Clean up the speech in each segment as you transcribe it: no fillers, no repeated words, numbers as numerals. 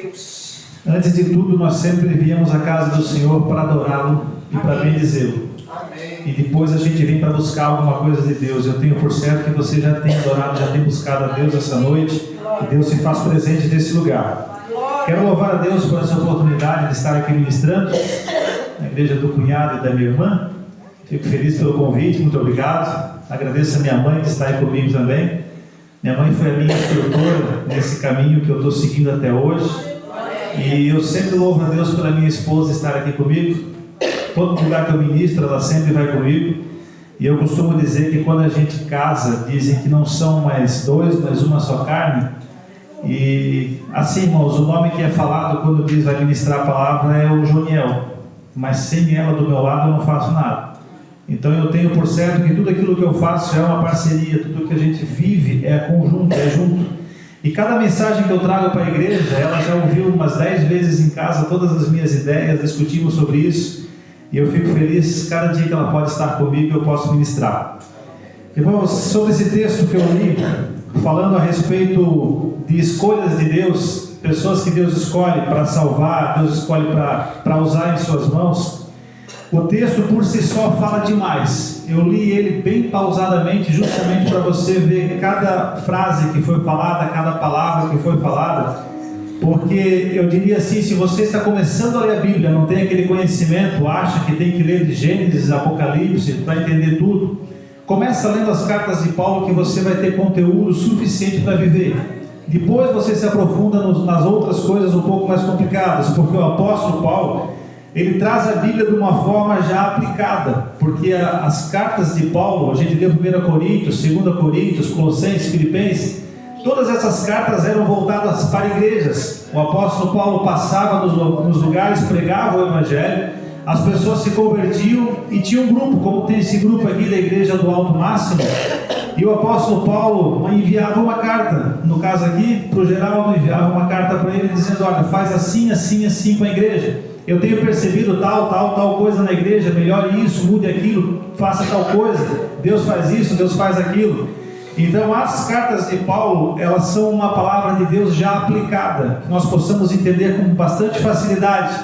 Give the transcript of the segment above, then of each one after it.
Deus. Antes de tudo, nós sempre viemos à casa do Senhor para adorá-lo e para bendizê-lo. Amém. E depois a gente vem para buscar alguma coisa de Deus. Eu tenho por certo que você já tem adorado, já tem buscado a Deus essa noite. E Deus se faz presente nesse lugar. Quero louvar a Deus por essa oportunidade de estar aqui ministrando na igreja do cunhado e da minha irmã. Fico feliz pelo convite, muito obrigado. Agradeço a minha mãe que está aí comigo também. Minha mãe foi a minha instrutora nesse caminho que eu estou seguindo até hoje. E eu sempre louvo a Deus pela minha esposa estar aqui comigo. Todo lugar que eu ministro, ela sempre vai comigo. E eu costumo dizer que quando a gente casa, dizem que não são mais dois, mas uma só carne. E assim, irmãos, o nome que é falado quando diz vai ministrar a palavra é o Joniel. Mas sem ela do meu lado eu não faço nada. Então eu tenho por certo que tudo aquilo que eu faço é uma parceria, tudo que a gente vive é conjunto, é junto. E cada mensagem que eu trago para a igreja, ela já ouviu umas 10 vezes em casa todas as minhas ideias, discutimos sobre isso. E eu fico feliz cada dia que ela pode estar comigo, eu posso ministrar. Irmãos, sobre esse texto que eu li, falando a respeito de escolhas de Deus, pessoas que Deus escolhe para salvar, Deus escolhe para usar em suas mãos, o texto por si só fala demais. Eu li ele bem pausadamente, justamente para você ver cada frase que foi falada, cada palavra que foi falada. Porque eu diria assim, se você está começando a ler a Bíblia, não tem aquele conhecimento, acha que tem que ler de Gênesis, Apocalipse, para entender tudo, começa lendo as cartas de Paulo que você vai ter conteúdo suficiente para viver. Depois você se aprofunda nas outras coisas um pouco mais complicadas, porque o apóstolo Paulo, ele traz a Bíblia de uma forma já aplicada, porque as cartas de Paulo, a gente lê 1 Coríntios, 2 Coríntios, Colossenses, Filipenses, todas essas cartas eram voltadas para igrejas. O apóstolo Paulo passava nos lugares, pregava o Evangelho, as pessoas se convertiam e tinha um grupo, como tem esse grupo aqui da igreja do Alto Máximo, e o apóstolo Paulo enviava uma carta, no caso aqui, para o Geraldo, enviava uma carta para ele dizendo, olha, faz assim, assim, assim com a igreja. Eu tenho percebido tal coisa na igreja, melhore isso, mude aquilo, faça tal coisa, Deus faz isso, Deus faz aquilo. Então as cartas de Paulo, elas são uma palavra de Deus já aplicada, que nós possamos entender com bastante facilidade.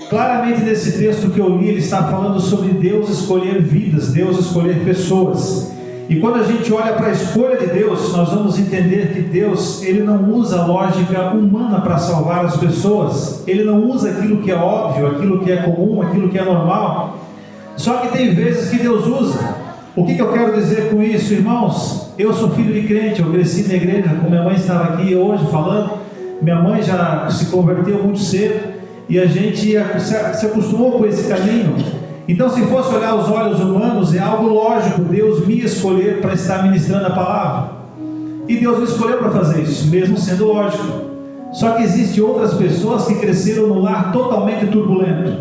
Claramente nesse texto que eu li, ele está falando sobre Deus escolher vidas, Deus escolher pessoas. E quando a gente olha para a escolha de Deus, nós vamos entender que Deus, ele não usa a lógica humana para salvar as pessoas. Ele não usa aquilo que é óbvio, aquilo que é comum, aquilo que é normal. Só que tem vezes que Deus usa. O que eu quero dizer com isso, irmãos? Eu sou filho de crente, eu cresci na igreja, como minha mãe estava aqui hoje falando. Minha mãe já se converteu muito cedo e a gente se acostumou com esse caminho. Então, se fosse olhar os olhos humanos, é algo lógico Deus me escolher para estar ministrando a palavra. E Deus me escolheu para fazer isso, mesmo sendo lógico. Só que existem outras pessoas que cresceram num lar totalmente turbulento,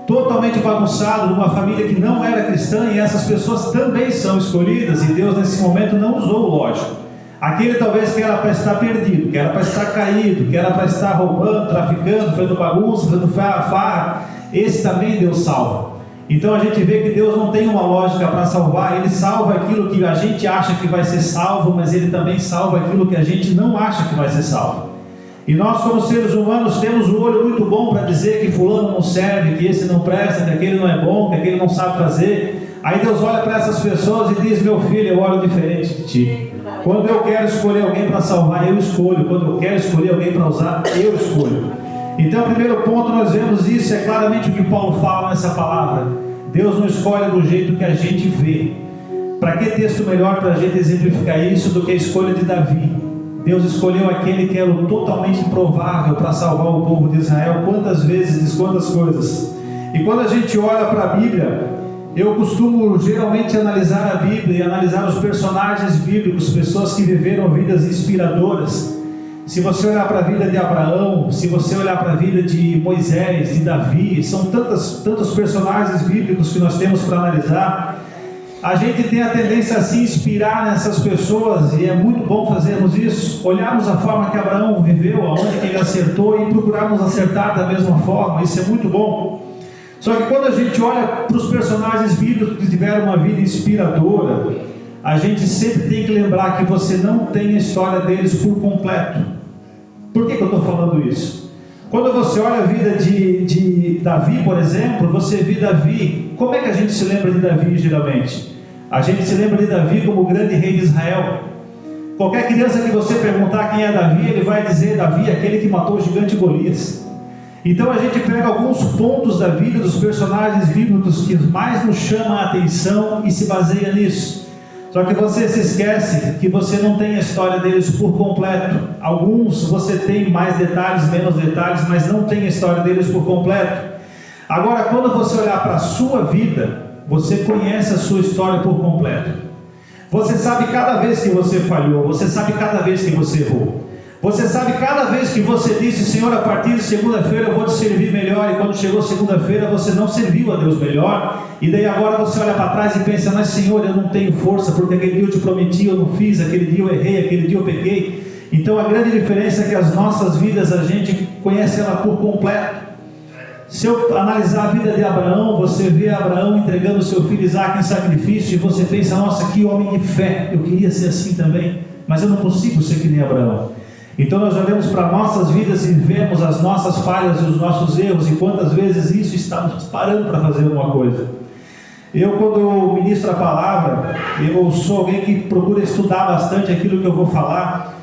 totalmente bagunçado, numa família que não era cristã, e essas pessoas também são escolhidas, e Deus nesse momento não usou o lógico. Aquele talvez que era para estar perdido, que era para estar caído, que era para estar roubando, traficando, fazendo bagunça, fazendo farra, esse também Deus salva. Então a gente vê que Deus não tem uma lógica para salvar, Ele salva aquilo que a gente acha que vai ser salvo, mas Ele também salva aquilo que a gente não acha que vai ser salvo. E nós, como seres humanos, temos um olho muito bom para dizer que fulano não serve, que esse não presta, que aquele não é bom, que aquele não sabe fazer. Aí Deus olha para essas pessoas e diz, meu filho, eu olho diferente de ti. Quando eu quero escolher alguém para salvar, eu escolho. Quando eu quero escolher alguém para usar, eu escolho. Então, o primeiro ponto, nós vemos isso, é claramente o que Paulo fala nessa palavra. Deus não escolhe do jeito que a gente vê. Para que texto melhor para a gente exemplificar isso do que a escolha de Davi? Deus escolheu aquele que era o totalmente improvável para salvar o povo de Israel. Quantas vezes, diz quantas coisas. E quando a gente olha para a Bíblia, eu costumo geralmente analisar a Bíblia e analisar os personagens bíblicos, pessoas que viveram vidas inspiradoras. Se você olhar para a vida de Abraão, se você olhar para a vida de Moisés, de Davi, são tantos personagens bíblicos que nós temos para analisar. A gente tem a tendência a se inspirar nessas pessoas, e é muito bom fazermos isso, olharmos a forma que Abraão viveu, aonde que ele acertou, e procurarmos acertar da mesma forma. Isso é muito bom. Só que quando a gente olha para os personagens bíblicos que tiveram uma vida inspiradora, a gente sempre tem que lembrar que você não tem a história deles por completo. Por que eu estou falando isso? Quando você olha a vida de Davi, por exemplo, você vê Davi. Como é que a gente se lembra de Davi geralmente? A gente se lembra de Davi como o grande rei de Israel. Qualquer criança que você perguntar quem é Davi, ele vai dizer: Davi é aquele que matou o gigante Golias. Então a gente pega alguns pontos da vida dos personagens bíblicos que mais nos chamam a atenção e se baseia nisso. Só que você se esquece que você não tem a história deles por completo. Alguns você tem mais detalhes, menos detalhes, mas não tem a história deles por completo. Agora, quando você olhar para a sua vida, você conhece a sua história por completo. Você sabe cada vez que você falhou, você sabe cada vez que você errou. Você sabe cada vez que você disse: Senhor, a partir de segunda-feira eu vou te servir melhor, e quando chegou segunda-feira você não serviu a Deus melhor, e daí agora você olha para trás e pensa: mas Senhor, eu não tenho força, porque aquele dia eu te prometi, eu não fiz, aquele dia eu errei, aquele dia eu pequei. Então a grande diferença é que as nossas vidas a gente conhece ela por completo. Se eu analisar a vida de Abraão, você vê Abraão entregando seu filho Isaque em sacrifício, e você pensa: nossa, que homem de fé, eu queria ser assim também, mas eu não consigo ser que nem Abraão. Então nós olhamos para nossas vidas e vemos as nossas falhas e os nossos erros, e quantas vezes isso está nos parando para fazer alguma coisa. Eu, quando ministro a palavra, eu sou alguém que procura estudar bastante aquilo que eu vou falar,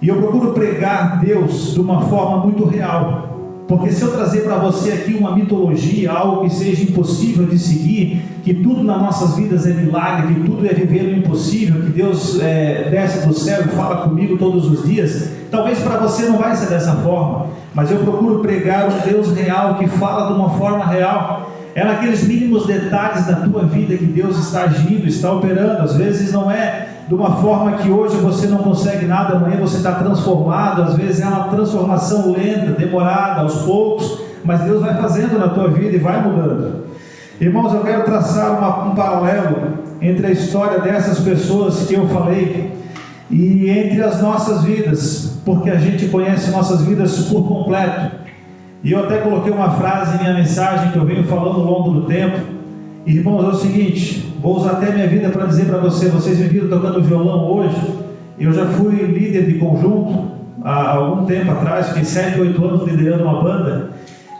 e eu procuro pregar Deus de uma forma muito real. Porque se eu trazer para você aqui uma mitologia, algo que seja impossível de seguir, que tudo nas nossas vidas é milagre, que tudo é viver o impossível, que Deus desce do céu e fala comigo todos os dias, talvez para você não vai ser dessa forma, mas eu procuro pregar um Deus real, que fala de uma forma real. É naqueles mínimos detalhes da tua vida que Deus está agindo, está operando. Às vezes não é de uma forma que hoje você não consegue nada, amanhã você está transformado. Às vezes é uma transformação lenta, demorada, aos poucos, mas Deus vai fazendo na tua vida e vai mudando. Irmãos, eu quero traçar um paralelo entre a história dessas pessoas que eu falei e entre as nossas vidas, porque a gente conhece nossas vidas por completo. E eu até coloquei uma frase em minha mensagem que eu venho falando ao longo do tempo. Irmãos, é o seguinte, vou usar até minha vida para dizer para vocês me viram tocando violão hoje. Eu já fui líder de conjunto há algum tempo atrás, fiquei 7, 8 anos liderando uma banda.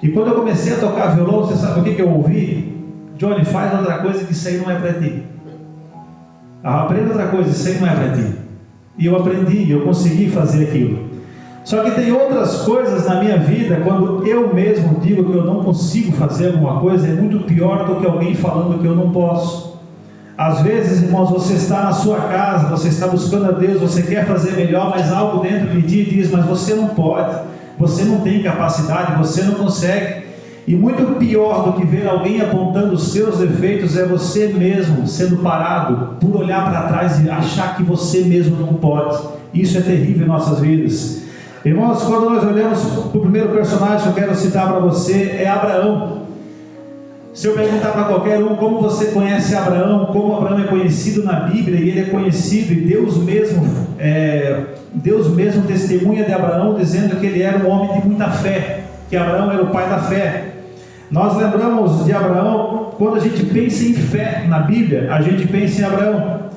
E quando eu comecei a tocar violão, você sabe o que eu ouvi? Johnny, faz outra coisa, que isso aí não é para ti. Aprenda outra coisa, isso aí não é para ti. E eu aprendi, eu consegui fazer aquilo. Só que tem outras coisas na minha vida, quando eu mesmo digo que eu não consigo fazer alguma coisa, é muito pior do que alguém falando que eu não posso. Às vezes, irmãos, você está na sua casa, você está buscando a Deus, você quer fazer melhor, mas algo dentro de ti diz: mas você não pode, você não tem capacidade, você não consegue. E muito pior do que ver alguém apontando os seus defeitos é você mesmo sendo parado por olhar para trás e achar que você mesmo não pode. Isso é terrível em nossas vidas. Irmãos, quando nós olhamos para o primeiro personagem que eu quero citar para você, é Abraão. Se eu perguntar para qualquer um como você conhece Abraão, como Abraão é conhecido na Bíblia, e ele é conhecido, e Deus mesmo testemunha de Abraão, dizendo que ele era um homem de muita fé, que Abraão era o pai da fé. Nós lembramos de Abraão, quando a gente pensa em fé na Bíblia, a gente pensa em Abraão.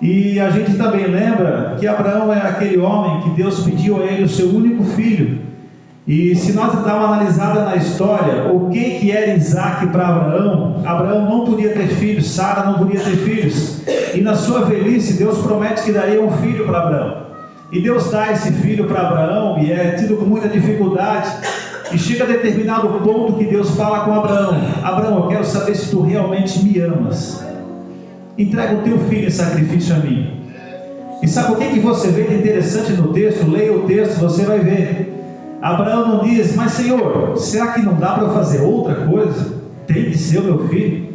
E a gente também lembra que Abraão era aquele homem que Deus pediu a ele o seu único filho. E se nós darmos uma analisada na história, o que era Isaque para Abraão? Abraão não podia ter filhos, Sara não podia ter filhos. E na sua velhice, Deus promete que daria um filho para Abraão. E Deus dá esse filho para Abraão, e é tido com muita dificuldade. E chega a determinado ponto que Deus fala com Abraão: Abraão, eu quero saber se tu realmente me amas. Entrega o teu filho em sacrifício a mim. E sabe o que você vê de interessante no texto? Leia o texto, você vai ver. Abraão não diz: mas Senhor, será que não dá para eu fazer outra coisa? Tem de ser o meu filho.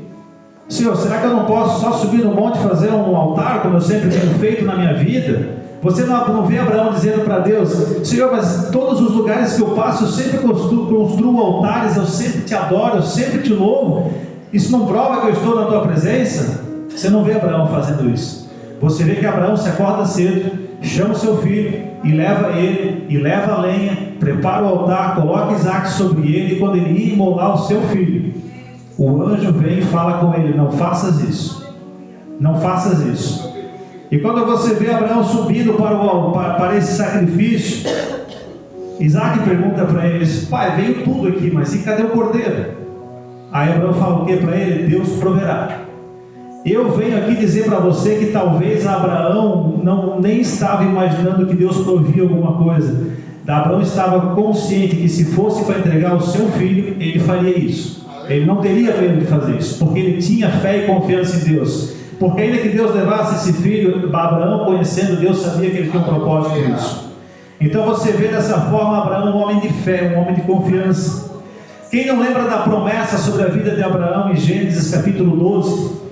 Senhor, será que eu não posso só subir no monte e fazer um altar, como eu sempre tenho feito na minha vida? Você não vê Abraão dizendo para Deus: Senhor, mas todos os lugares que eu passo, eu sempre construo altares, eu sempre te adoro, eu sempre te louvo. Isso não prova que eu estou na tua presença? Você não vê Abraão fazendo isso. Você vê que Abraão se acorda cedo, chama o seu filho e leva ele, e leva a lenha, prepara o altar, coloca Isaque sobre ele, e quando ele ia imolar o seu filho, o anjo vem e fala com ele: não faças isso, não faças isso. E quando você vê Abraão subindo para esse sacrifício, Isaac pergunta para eles: pai, veio tudo aqui, mas e cadê o cordeiro? Aí Abraão fala o que para ele? Deus proverá. Eu venho aqui dizer para você que talvez Abraão nem estava imaginando que Deus provia alguma coisa. Abraão estava consciente que se fosse para entregar o seu filho, ele faria isso. Ele não teria medo de fazer isso, porque ele tinha fé e confiança em Deus. Porque ainda que Deus levasse esse filho, Abraão, conhecendo Deus, sabia que ele tinha um propósito nisso. Então você vê dessa forma Abraão um homem de fé, um homem de confiança. Quem não lembra da promessa sobre a vida de Abraão em Gênesis capítulo 12?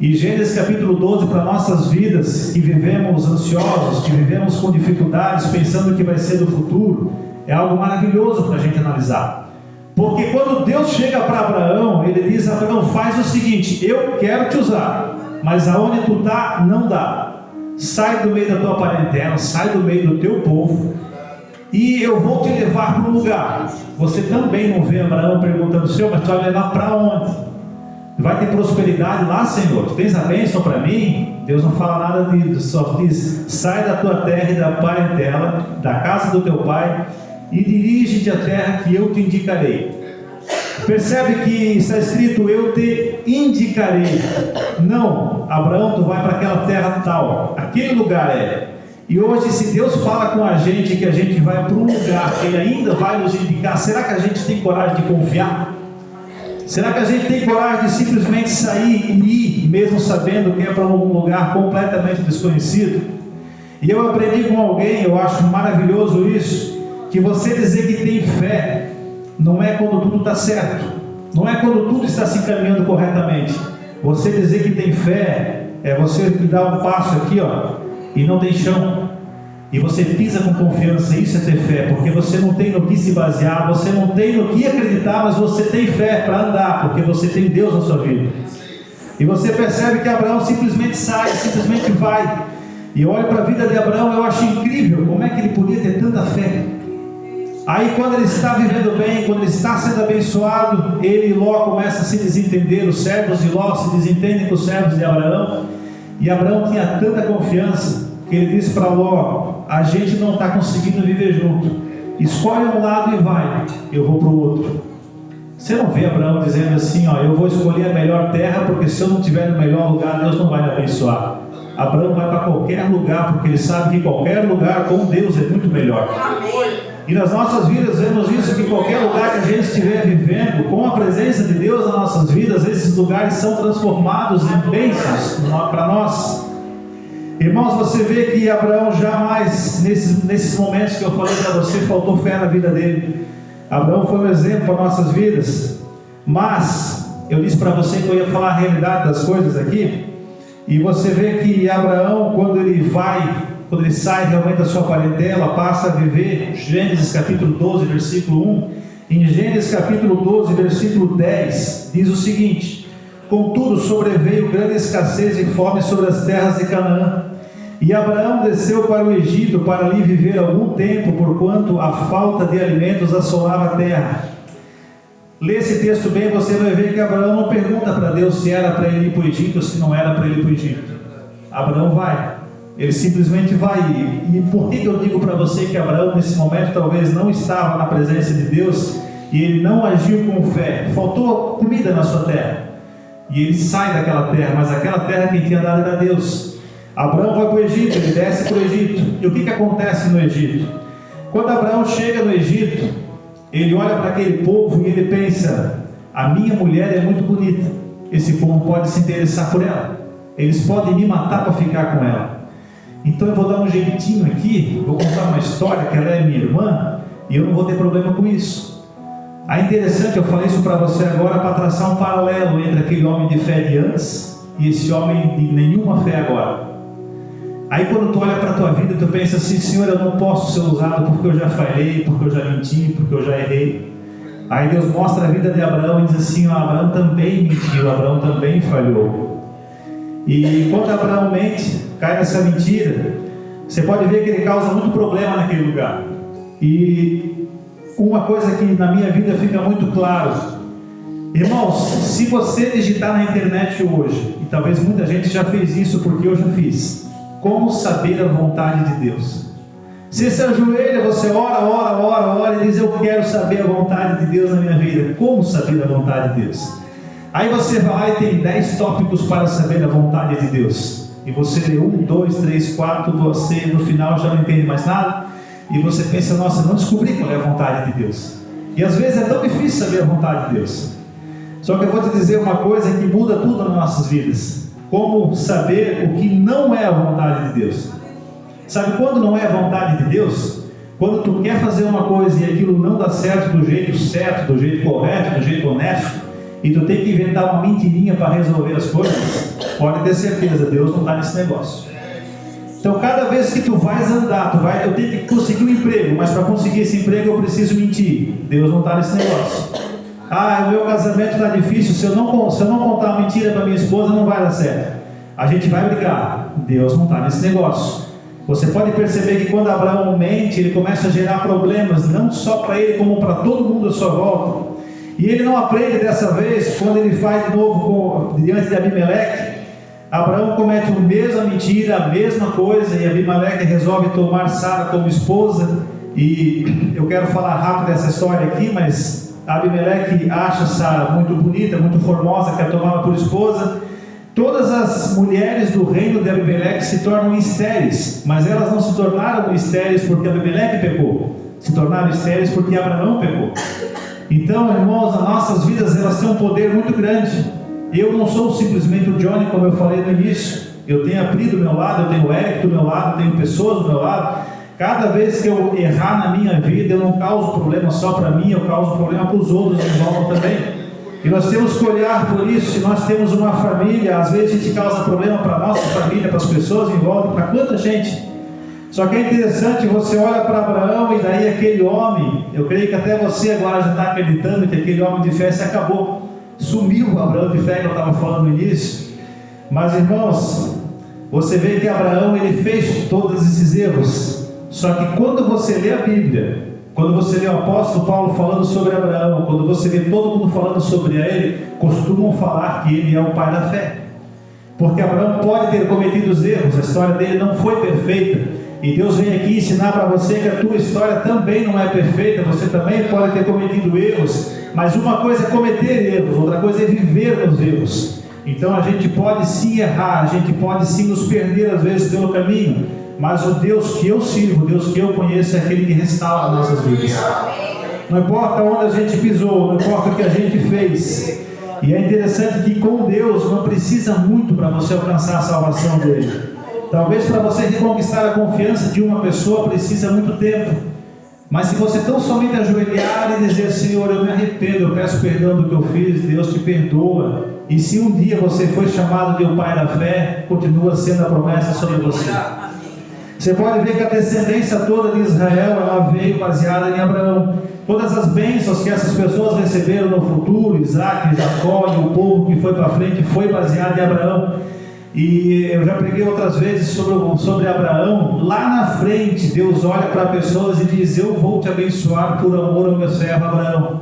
E Gênesis capítulo 12, para nossas vidas que vivemos ansiosos, que vivemos com dificuldades, pensando que vai ser do futuro, é algo maravilhoso para a gente analisar. Porque quando Deus chega para Abraão, ele diz: Abraão, faz o seguinte, eu quero te usar, mas aonde tu está, não dá. Sai do meio da tua parentela, sai do meio do teu povo, e eu vou te levar para um lugar. Você também não vê Abraão perguntando: Senhor, mas tu vai levar para onde? Vai ter prosperidade lá, Senhor? Tu tens a bênção para mim? Deus não fala nada disso, só diz: sai da tua terra e da parentela, da casa do teu pai, e dirige-te à terra que eu te indicarei. Percebe que está escrito: eu te indicarei. Não, Abraão, tu vai para aquela terra tal, aquele lugar é. E hoje, se Deus fala com a gente que a gente vai para um lugar que Ele ainda vai nos indicar, será que a gente tem coragem de confiar? Será que a gente tem coragem de simplesmente sair e ir, mesmo sabendo que é para um lugar completamente desconhecido? E eu aprendi com alguém, eu acho maravilhoso isso, que você dizer que tem fé não é quando tudo está certo, não é quando tudo está se encaminhando corretamente. Você dizer que tem fé é você dar um passo aqui, e não tem chão, e você pisa com confiança. Isso é ter fé, porque você não tem no que se basear, você não tem no que acreditar, mas você tem fé para andar, porque você tem Deus na sua vida. E você percebe que Abraão simplesmente sai, simplesmente vai. E eu olho para a vida de Abraão, eu acho incrível como é que ele podia ter tanta fé. Aí quando ele está vivendo bem, quando ele está sendo abençoado, ele e Ló começam a se desentender. Os servos de Ló se desentendem com os servos de Abraão. E Abraão tinha tanta confiança que ele disse para Ló: a gente não está conseguindo viver junto, escolhe um lado e vai, eu vou para o outro. Você não vê Abraão dizendo assim: eu vou escolher a melhor terra, porque se eu não estiver no melhor lugar, Deus não vai me abençoar. Abraão vai para qualquer lugar, porque ele sabe que qualquer lugar com Deus é muito melhor. E nas nossas vidas vemos isso, que qualquer lugar que a gente estiver vivendo, com a presença de Deus nas nossas vidas, esses lugares são transformados em bênçãos para nós. Irmãos, você vê que Abraão jamais, nesses momentos que eu falei para você, faltou fé na vida dele. Abraão foi um exemplo para nossas vidas. Mas eu disse para você que eu ia falar a realidade das coisas aqui. E você vê que Abraão, quando ele sai realmente da sua parentela, passa a viver. Gênesis capítulo 12, versículo 1. Em Gênesis capítulo 12, versículo 10, diz o seguinte: contudo sobreveio grande escassez e fome sobre as terras de Canaã, e Abraão desceu para o Egito para ali viver algum tempo, porquanto a falta de alimentos assolava a terra. Lê esse texto bem, você vai ver que Abraão não pergunta para Deus se era para ele ir para o Egito ou se não era para ele ir para o Egito. Abraão vai, ele simplesmente vai. E por que eu digo para você que Abraão nesse momento talvez não estava na presença de Deus e ele não agiu com fé? Faltou comida na sua terra e ele sai daquela terra, mas aquela terra quem tinha dado era Deus. Abraão vai para o Egito, ele desce para o Egito. E o que acontece no Egito? Quando Abraão chega no Egito, ele olha para aquele povo e ele pensa: a minha mulher é muito bonita, esse povo pode se interessar por ela, eles podem me matar para ficar com ela, então eu vou dar um jeitinho aqui, vou contar uma história que ela é minha irmã e eu não vou ter problema com isso. Aí interessante, eu falei isso para você agora para traçar um paralelo entre aquele homem de fé de antes e esse homem de nenhuma fé agora. Aí quando tu olha para a tua vida, tu pensa assim: Senhor, eu não posso ser usado porque eu já falhei, porque eu já menti, porque eu já errei. Aí Deus mostra a vida de Abraão e diz assim: Abraão também mentiu, Abraão também falhou. E quando Abraão mente, cai nessa mentira, você pode ver que ele causa muito problema naquele lugar. E uma coisa que na minha vida fica muito claro, irmãos, se você digitar na internet hoje, e talvez muita gente já fez isso porque eu já fiz: como saber a vontade de Deus? Você se ajoelha, você ora e diz: eu quero saber a vontade de Deus na minha vida. Como saber a vontade de Deus? Aí você vai e tem 10 tópicos para saber a vontade de Deus. E você lê 1, 2, 3, 4, você no final já não entende mais nada. E você pensa: nossa, não descobri qual é a vontade de Deus. E às vezes é tão difícil saber a vontade de Deus. Só que eu vou te dizer uma coisa que muda tudo nas nossas vidas: como saber o que não é a vontade de Deus. Sabe quando não é a vontade de Deus? Quando tu quer fazer uma coisa e aquilo não dá certo, do jeito correto, do jeito honesto, e tu tem que inventar uma mentirinha para resolver as coisas. Pode ter certeza, Deus não está nesse negócio. Então cada vez que tu vais andar, eu tenho que conseguir um emprego, mas para conseguir esse emprego eu preciso mentir. Deus não está nesse negócio. O meu casamento está difícil, se eu não contar uma mentira para minha esposa não vai dar certo. A gente vai brigar. Deus não está nesse negócio. Você pode perceber que quando Abraão mente, ele começa a gerar problemas, não só para ele, como para todo mundo à sua volta. E ele não aprende dessa vez, quando ele faz de novo diante de Abimeleque. Abraão comete a mesma mentira, a mesma coisa, e Abimeleque resolve tomar Sara como esposa. E eu quero falar rápido dessa história aqui, mas Abimeleque acha Sara muito bonita, muito formosa, quer tomá-la por esposa. Todas as mulheres do reino de Abimeleque se tornam estéreis, mas elas não se tornaram estéreis porque Abimeleque pecou, se tornaram estéreis porque Abraão pecou. Então, irmãos, as nossas vidas elas têm um poder muito grande. Eu não sou simplesmente o Johnny, como eu falei no início. Eu tenho a Pri do meu lado, eu tenho o Eric do meu lado, eu tenho pessoas do meu lado. Cada vez que eu errar na minha vida, eu não causo problema só para mim, eu causo problema para os outros em volta também. E nós temos que olhar por isso. Se nós temos uma família, às vezes a gente causa problema para a nossa família, para as pessoas em volta, para quanta gente. Só que é interessante, você olha para Abraão e daí aquele homem, eu creio que até você agora já está acreditando que aquele homem de fé se acabou. Sumiu o Abraão de fé que eu estava falando no início. Mas irmãos, você vê que Abraão ele fez todos esses erros. Só que quando você lê a Bíblia, quando você lê o apóstolo Paulo falando sobre Abraão, quando você vê todo mundo falando sobre ele, costumam falar que ele é o pai da fé. Porque Abraão pode ter cometido os erros, a história dele não foi perfeita. E Deus vem aqui ensinar para você que a tua história também não é perfeita, você também pode ter cometido erros, mas uma coisa é cometer erros, outra coisa é viver nos erros. Então a gente pode sim errar, a gente pode sim nos perder às vezes pelo caminho, mas o Deus que eu sirvo, o Deus que eu conheço é aquele que restaura nossas vidas. Não importa onde a gente pisou, não importa o que a gente fez. E é interessante que com Deus não precisa muito para você alcançar a salvação dele. Talvez para você reconquistar a confiança de uma pessoa precisa muito tempo. Mas se você tão somente ajoelhar e dizer: Senhor, eu me arrependo, eu peço perdão do que eu fiz, Deus te perdoa. E se um dia você foi chamado de o pai da fé, continua sendo a promessa sobre você. Você pode ver que a descendência toda de Israel, ela veio baseada em Abraão. Todas as bênçãos que essas pessoas receberam no futuro, Isaac, Jacó e o povo que foi para frente, foi baseado em Abraão. E eu já preguei outras vezes sobre Abraão. Lá na frente, Deus olha para pessoas e diz: eu vou te abençoar por amor ao meu servo Abraão.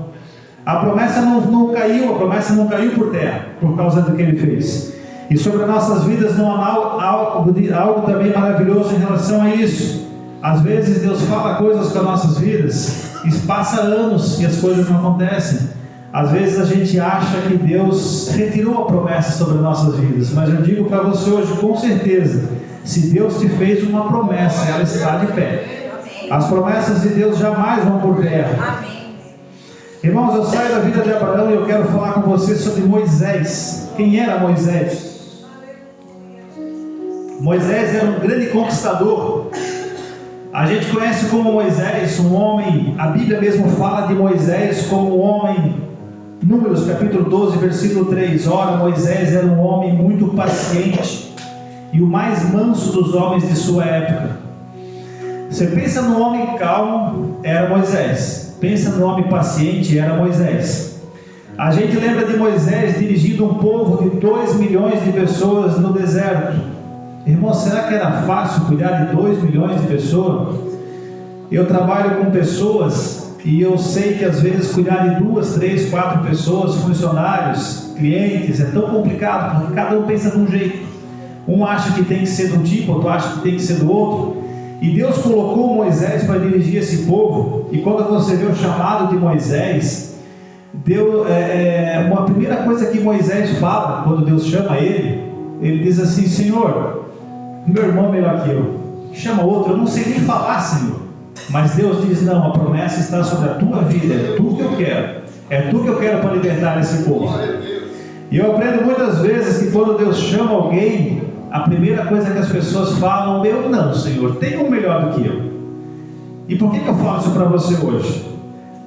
A promessa não caiu por terra, por causa do que ele fez. E sobre as nossas vidas não há algo também maravilhoso em relação a isso. Às vezes Deus fala coisas com as nossas vidas e passa anos e as coisas não acontecem. Às vezes a gente acha que Deus retirou a promessa sobre as nossas vidas, mas eu digo para você hoje com certeza, se Deus te fez uma promessa, ela está de pé. As promessas de Deus jamais vão por terra. Irmãos, eu saio da vida de Abraão e eu quero falar com você sobre Moisés. Quem era Moisés? Moisés era um grande conquistador. A gente conhece como Moisés, um homem, a Bíblia mesmo fala de Moisés como um homem. Números capítulo 12, versículo 3. Ora, Moisés era um homem muito paciente e o mais manso dos homens de sua época. Você pensa no homem calmo, era Moisés. Pensa no homem paciente, era Moisés. A gente lembra de Moisés dirigindo um povo de 2 milhões de pessoas no deserto. Irmão, será que era fácil cuidar de 2 milhões de pessoas? Eu trabalho com pessoas e eu sei que às vezes cuidar de 2, 3, 4 pessoas, funcionários, clientes, é tão complicado, porque cada um pensa de um jeito. Um acha que tem que ser de um tipo, outro acha que tem que ser do outro. E Deus colocou Moisés para dirigir esse povo. E quando você vê o chamado de Moisés, uma primeira coisa que Moisés fala, quando Deus chama ele diz assim: Senhor, meu irmão é melhor que eu, chama outro, eu não sei nem falar, Senhor. Mas Deus diz: não, a promessa está sobre a tua vida, é tu que eu quero para libertar esse povo. E eu aprendo muitas vezes que quando Deus chama alguém, a primeira coisa que as pessoas falam: eu não, Senhor, tem um melhor do que eu. E por que eu falo isso para você hoje?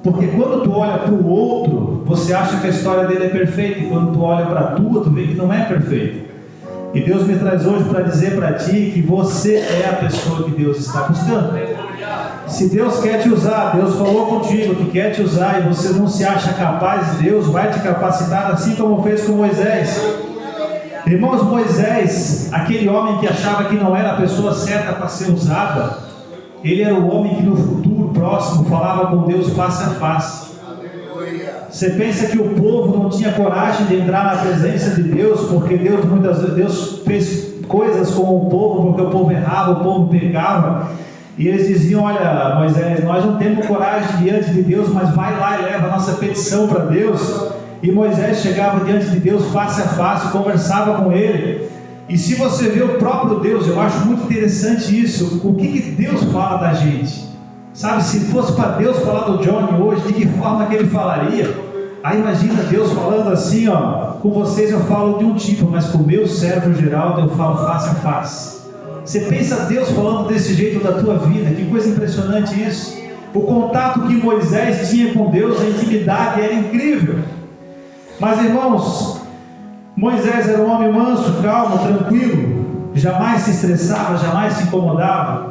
Porque quando tu olha para o outro, você acha que a história dele é perfeita, e quando tu olha para a tua, tu vê que não é perfeita. E Deus me traz hoje para dizer para ti que você é a pessoa que Deus está buscando. Se Deus quer te usar, Deus falou contigo que quer te usar, e você não se acha capaz, Deus vai te capacitar, assim como fez com Moisés. Irmãos, Moisés, aquele homem que achava que não era a pessoa certa para ser usada, ele era o homem que no futuro próximo falava com Deus face a face. Você pensa que o povo não tinha coragem de entrar na presença de Deus, porque muitas vezes Deus fez coisas com o povo, porque o povo errava, o povo pecava, e eles diziam: olha, Moisés, nós não temos coragem diante de Deus, mas vai lá e leva a nossa petição para Deus. E Moisés chegava diante de Deus face a face, conversava com ele. E se você vê o próprio Deus, eu acho muito interessante isso, o que Deus fala da gente. Sabe, se fosse para Deus falar do Johnny hoje, de que forma que ele falaria? Aí imagina Deus falando assim: ó, com vocês eu falo de um tipo, mas com o meu servo Geraldo eu falo face a face. Você pensa Deus falando desse jeito da tua vida, que coisa impressionante isso. O contato que Moisés tinha com Deus, a intimidade era incrível. Mas irmãos, Moisés era um homem manso, calmo, tranquilo, jamais se estressava, jamais se incomodava.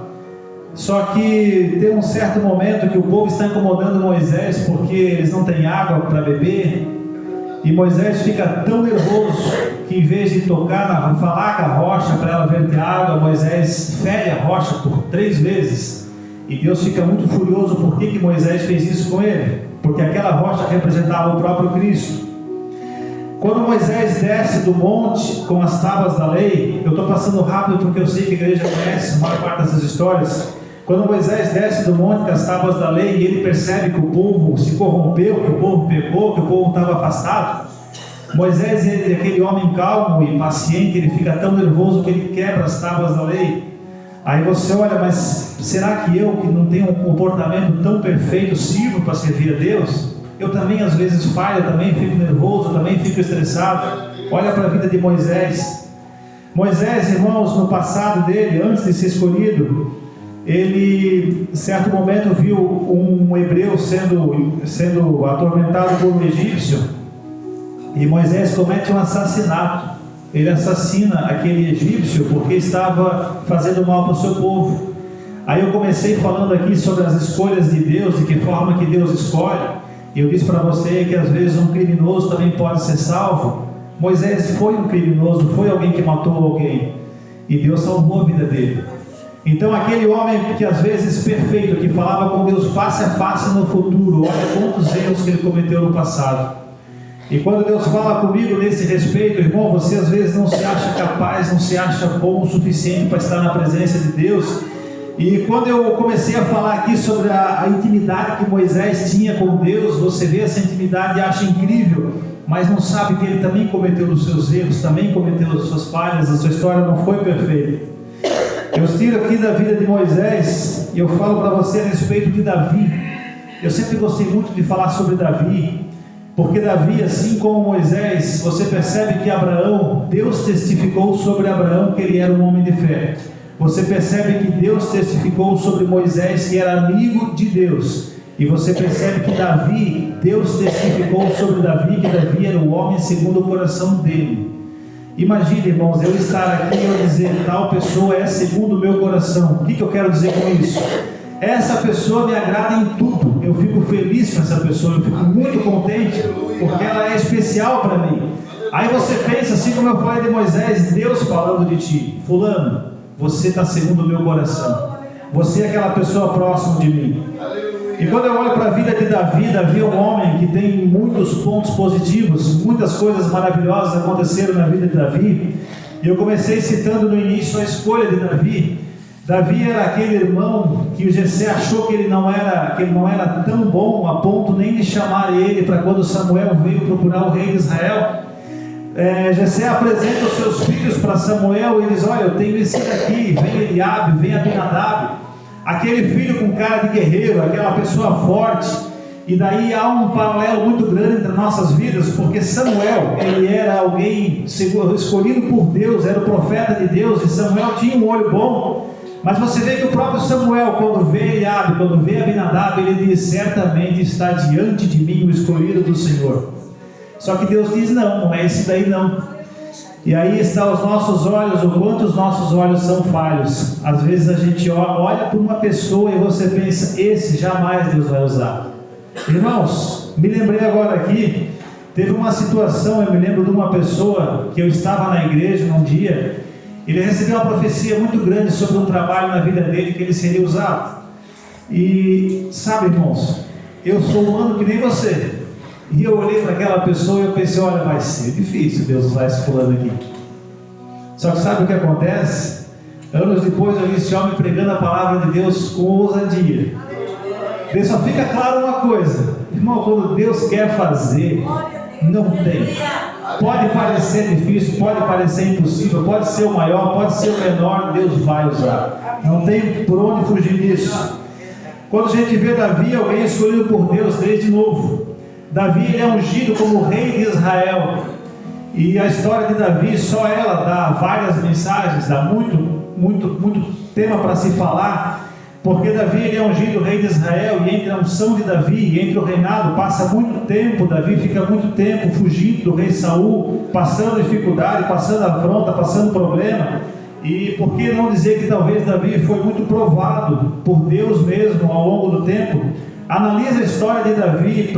Só que tem um certo momento que o povo está incomodando Moisés porque eles não têm água para beber, e Moisés fica tão nervoso que em vez de falar com a rocha para ela verter água, Moisés fere a rocha por 3 vezes, e Deus fica muito furioso. Por que Moisés fez isso com ele? Porque aquela rocha representava o próprio Cristo. Quando Moisés desce do monte com as tábuas da lei, eu estou passando rápido porque eu sei que a igreja conhece a maior parte dessas histórias. Quando Moisés desce do monte com as tábuas da lei e ele percebe que o povo se corrompeu, que o povo pecou, que o povo estava afastado, Moisés, ele é aquele homem calmo e paciente, ele fica tão nervoso que ele quebra as tábuas da lei. Aí você olha: mas será que eu, que não tenho um comportamento tão perfeito, sirvo para servir a Deus? Eu também às vezes falho, eu também fico nervoso, eu também fico estressado. Olha para a vida de Moisés. Moisés, irmãos, no passado dele, antes de ser escolhido, ele, em certo momento, viu um hebreu sendo atormentado por um egípcio, e Moisés comete um assassinato. Ele assassina aquele egípcio porque estava fazendo mal para o seu povo. Aí eu comecei falando aqui sobre as escolhas de Deus, de que forma que Deus escolhe. E eu disse para você que às vezes um criminoso também pode ser salvo. Moisés foi um criminoso, foi alguém que matou alguém, e Deus salvou a vida dele. Então aquele homem que às vezes perfeito, que falava com Deus face a face no futuro, olha quantos erros que ele cometeu no passado. E quando Deus fala comigo nesse respeito, irmão, você às vezes não se acha capaz, não se acha bom o suficiente para estar na presença de Deus. E quando eu comecei a falar aqui sobre a intimidade que Moisés tinha com Deus, você vê essa intimidade e acha incrível, mas não sabe que ele também cometeu os seus erros, também cometeu as suas falhas, a sua história não foi perfeita. Eu tiro aqui da vida de Moisés e eu falo para você a respeito de Davi. Eu sempre gostei muito de falar sobre Davi, porque Davi, assim como Moisés, você percebe que Abraão, Deus testificou sobre Abraão que ele era um homem de fé. Você percebe que Deus testificou sobre Moisés que era amigo de Deus. E você percebe que Davi, Deus testificou sobre Davi que Davi era o homem segundo o coração dele. Imagine, irmãos, eu estar aqui e eu dizer: tal pessoa é segundo o meu coração. O que eu quero dizer com isso? Essa pessoa me agrada em tudo. Eu fico feliz com essa pessoa, eu fico muito contente, porque ela é especial para mim. Aí você pensa, assim como eu falei de Moisés, Deus falando de ti: fulano, você está segundo o meu coração, você é aquela pessoa próxima de mim. E quando eu olho para a vida de Davi, Davi é um homem que tem muitos pontos positivos, muitas coisas maravilhosas aconteceram na vida de Davi. E eu comecei citando no início a escolha de Davi. Davi era aquele irmão que o Jessé achou que ele não era tão bom a ponto nem de chamar ele para quando Samuel veio procurar o rei de Israel. Jessé apresenta os seus filhos para Samuel e diz: olha, eu tenho esse daqui, vem Eliabe, vem Abinadab, aquele filho com cara de guerreiro, aquela pessoa forte. E daí há um paralelo muito grande entre nossas vidas, porque Samuel, ele era alguém escolhido por Deus, era o profeta de Deus, e Samuel tinha um olho bom. Mas você vê que o próprio Samuel, quando vê Eliabe, quando vê Abinadab, ele diz: certamente está diante de mim o escolhido do Senhor. Só que Deus diz: não é esse daí não. E aí está os nossos olhos, o quanto os nossos olhos são falhos. Às vezes a gente olha para uma pessoa e você pensa: esse jamais Deus vai usar. Irmãos, me lembrei agora aqui, teve uma situação, eu me lembro de uma pessoa que eu estava na igreja num dia. Ele recebeu uma profecia muito grande sobre um trabalho na vida dele que ele seria usado. E sabe, irmãos, eu sou humano que nem você. E eu olhei para aquela pessoa e eu pensei: olha, vai ser difícil Deus usar esse fulano aqui. Só que sabe o que acontece? Anos depois eu vi esse homem pregando a palavra de Deus com ousadia. Daí só fica claro uma coisa, irmão: quando Deus quer fazer, não tem. Pode parecer difícil, pode parecer impossível, pode ser o maior, pode ser o menor, Deus vai usar. Não tem por onde fugir disso. Quando a gente vê Davi, alguém escolhido por Deus desde novo. Davi, ele é ungido como rei de Israel. E a história de Davi, só ela dá várias mensagens, dá muito tema para se falar. Porque Davi, ele é ungido rei de Israel, e entre a unção de Davi e entre o reinado passa muito tempo. Davi fica muito tempo fugindo do rei Saul, passando dificuldade, passando afronta, passando problema. E por que não dizer que talvez Davi foi muito provado por Deus mesmo ao longo do tempo? Analisa a história de Davi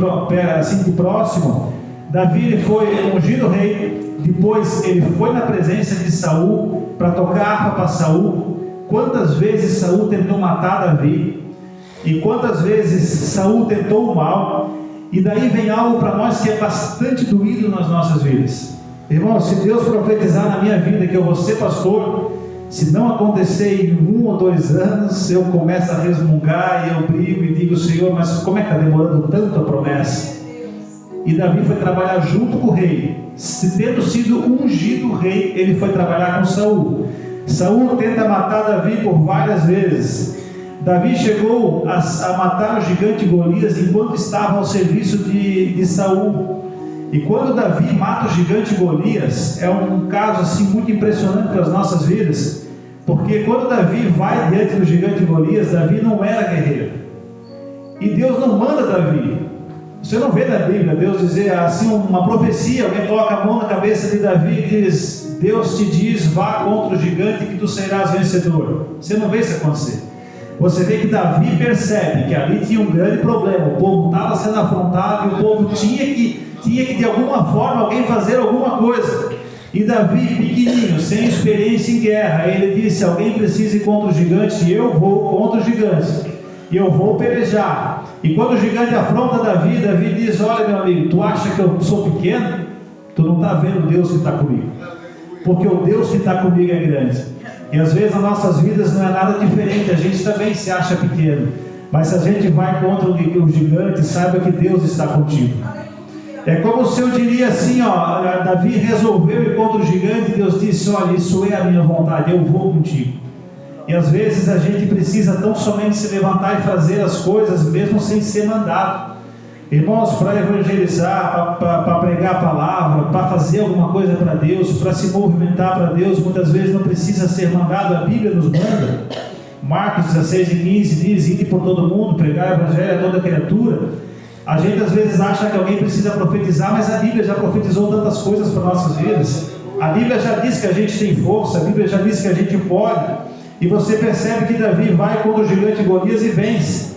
assim de próximo. Davi, ele foi ungido rei, depois ele foi na presença de Saul para tocar harpa para Saul. Quantas vezes Saul tentou matar Davi, e quantas vezes Saul tentou o mal. E daí vem algo para nós que é bastante doído nas nossas vidas. Irmão, se Deus profetizar na minha vida que eu vou ser pastor, se não acontecer em 1 ou 2 anos, eu começo a resmungar e eu brigo e digo: Senhor, mas como é que está demorando tanto a promessa? E Davi foi trabalhar junto com o rei. Tendo sido ungido rei, ele foi trabalhar com Saul. Saul tenta matar Davi por várias vezes. Davi chegou a matar o gigante Golias enquanto estava ao serviço de Saul. E quando Davi mata o gigante Golias, é um caso assim muito impressionante para as nossas vidas, porque quando Davi vai diante do gigante Golias, Davi não era guerreiro, e Deus não manda Davi. Você não vê na Bíblia Deus dizer assim, uma profecia, alguém coloca a mão na cabeça de Davi e diz: Deus te diz, vá contra o gigante que tu serás vencedor. Você não vê isso acontecer. Você vê que Davi percebe que ali tinha um grande problema, o povo estava sendo afrontado e o povo tinha que de alguma forma alguém fazer alguma coisa. E Davi, pequenininho, sem experiência em guerra, ele disse: alguém precisa ir contra o gigante, eu vou contra o gigante, e eu vou pelejar. E quando o gigante afronta Davi, Davi diz: olha, meu amigo, tu acha que eu sou pequeno? Tu não está vendo Deus que está comigo, porque o Deus que está comigo é grande. E às vezes nas nossas vidas não é nada diferente, a gente também se acha pequeno, mas se a gente vai contra o gigante, saiba que Deus está contigo. É como se eu diria assim, Davi resolveu ir contra o gigante, e Deus disse: olha, isso é a minha vontade, eu vou contigo. E às vezes a gente precisa tão somente se levantar e fazer as coisas mesmo sem ser mandado. Irmãos, para evangelizar, para pregar a palavra, para fazer alguma coisa para Deus, para se movimentar para Deus, muitas vezes não precisa ser mandado. A Bíblia nos manda. Marcos 16:15 diz: ide por todo mundo, pregar o evangelho a toda criatura. A gente às vezes acha que alguém precisa profetizar, mas a Bíblia já profetizou tantas coisas para nossas vidas. A Bíblia já diz que a gente tem força, a Bíblia já diz que a gente pode. E você percebe que Davi vai contra o gigante Golias e vence.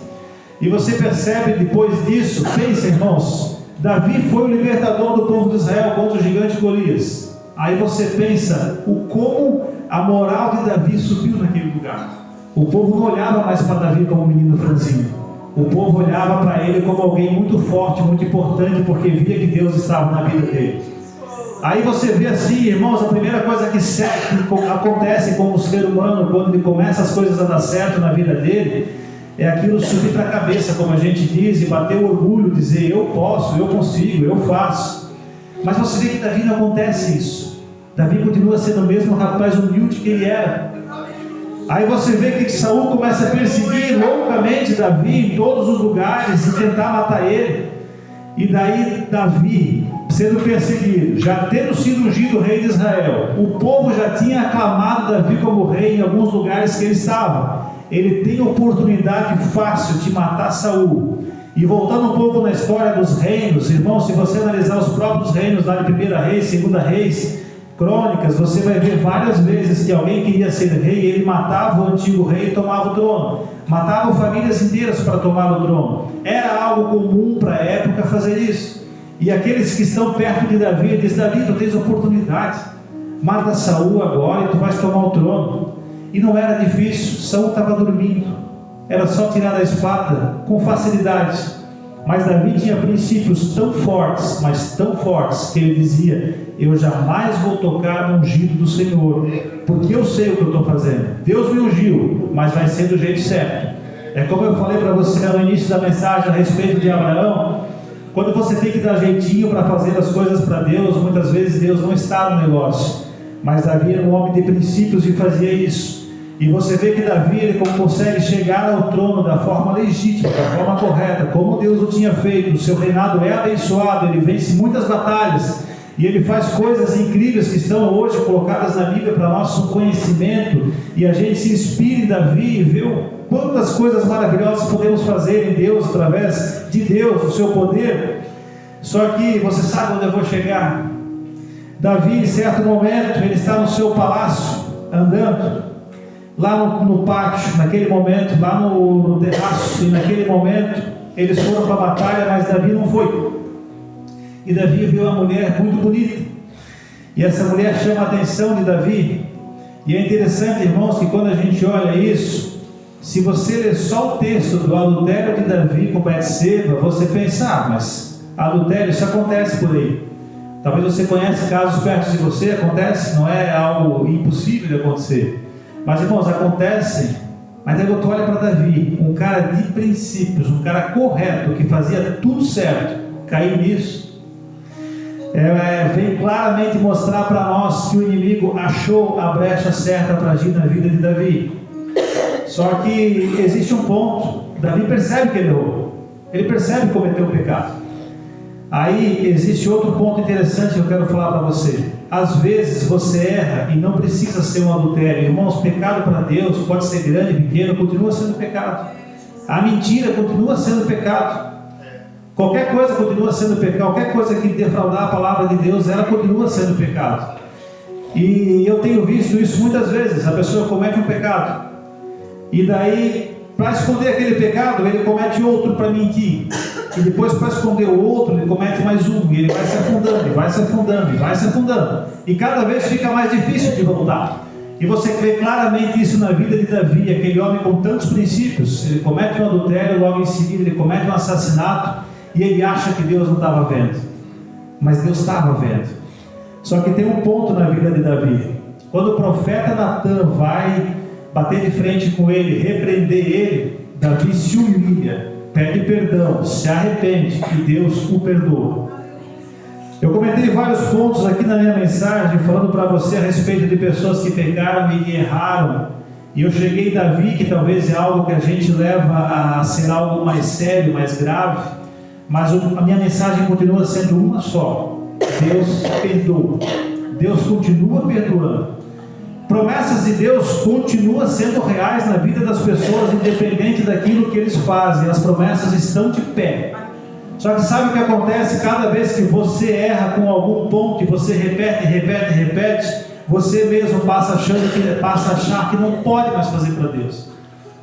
E você percebe depois disso, pensa, irmãos, Davi foi o libertador do povo de Israel contra o gigante Golias. Aí você pensa como a moral de Davi subiu naquele lugar. O povo não olhava mais para Davi como um menino franzinho. O povo olhava para ele como alguém muito forte, muito importante, porque via que Deus estava na vida dele. Aí você vê assim, irmãos, a primeira coisa que acontece com o ser humano quando ele começa as coisas a dar certo na vida dele, é aquilo subir para a cabeça, como a gente diz, e bater o orgulho, dizer eu posso, eu consigo, eu faço. Mas você vê que Davi não acontece isso. Davi continua sendo o mesmo rapaz humilde que ele era. Aí você vê que Saul começa a perseguir loucamente Davi em todos os lugares e tentar matar ele. E daí Davi, sendo perseguido, já tendo sido ungido rei de Israel, o povo já tinha aclamado Davi como rei em alguns lugares que ele estava. Ele tem oportunidade fácil de matar Saul. E voltando um pouco na história dos reinos, irmãos, se você analisar os próprios reinos lá de 1 Reis, 2 Reis, Crônicas, você vai ver várias vezes que alguém queria ser rei, ele matava o antigo rei e tomava o trono. Matavam famílias inteiras para tomar o trono. Era algo comum para a época fazer isso. E aqueles que estão perto de Davi, diz: Davi, tu tens oportunidade, mata Saul agora e tu vais tomar o trono. E não era difícil, Saul estava dormindo, era só tirar da espada com facilidade. Mas Davi tinha princípios tão fortes, mas tão fortes, que ele dizia: eu jamais vou tocar no ungido do Senhor, porque eu sei o que eu estou fazendo. Deus me ungiu, mas vai ser do jeito certo. É como eu falei para você no início da mensagem a respeito de Abraão. Quando você tem que dar jeitinho para fazer as coisas para Deus, muitas vezes Deus não está no negócio. Mas Davi era um homem de princípios e fazia isso. E você vê que Davi, ele consegue chegar ao trono da forma legítima, da forma correta, como Deus o tinha feito. O seu reinado é abençoado, ele vence muitas batalhas, e ele faz coisas incríveis que estão hoje colocadas na Bíblia para nosso conhecimento, e a gente se inspira em Davi e vê quantas coisas maravilhosas podemos fazer em Deus, através de Deus, o seu poder. Só que você sabe onde eu vou chegar? Davi, em certo momento, ele está no seu palácio, andando lá no pátio, naquele momento, lá no terraço, e naquele momento eles foram para a batalha, mas Davi não foi. E Davi viu uma mulher muito bonita, e essa mulher chama a atenção de Davi. E é interessante, irmãos, que quando a gente olha isso, se você ler só o texto do adultério de Davi com Betseba, você pensa: mas adultério, isso acontece por aí. Talvez você conheça casos perto de você, acontece, não é algo impossível de acontecer. Mas, irmãos, acontece. Mas aí você olha para Davi, um cara de princípios, um cara correto, que fazia tudo certo, cair nisso. Vem claramente mostrar para nós que o inimigo achou a brecha certa para agir na vida de Davi. Só que existe um ponto. Davi percebe que ele errou, ele percebe que cometeu um pecado. Aí existe outro ponto interessante que eu quero falar para você. Às vezes você erra e não precisa ser um adultério. Irmãos, pecado para Deus pode ser grande, pequeno, continua sendo pecado. A mentira continua sendo pecado. Qualquer coisa continua sendo pecado. Qualquer coisa que defraudar a palavra de Deus, ela continua sendo pecado. E eu tenho visto isso muitas vezes. A pessoa comete um pecado, e daí, para esconder aquele pecado, ele comete outro para mentir. E depois, para esconder o outro, ele comete mais um. E ele vai se afundando, e vai se afundando, e vai se afundando. E cada vez fica mais difícil de voltar. E você vê claramente isso na vida de Davi, aquele homem com tantos princípios. Ele comete um adultério, logo em seguida ele comete um assassinato, e ele acha que Deus não estava vendo. Mas Deus estava vendo. Só que tem um ponto na vida de Davi. Quando o profeta Natan vai bater de frente com ele, repreender ele, Davi se humilha, pede perdão, se arrepende, e Deus o perdoa. Eu comentei vários pontos aqui na minha mensagem, falando para você a respeito de pessoas que pecaram e que erraram. E eu cheguei em Davi, que talvez é algo que a gente leva a ser algo mais sério, mais grave. Mas a minha mensagem continua sendo uma só: Deus perdoa. Deus continua perdoando. Promessas de Deus continuam sendo reais na vida das pessoas, independente daquilo que eles fazem. As promessas estão de pé. Só que sabe o que acontece? Cada vez que você erra com algum ponto, e você repete, você mesmo passa a achar que não pode mais fazer para Deus.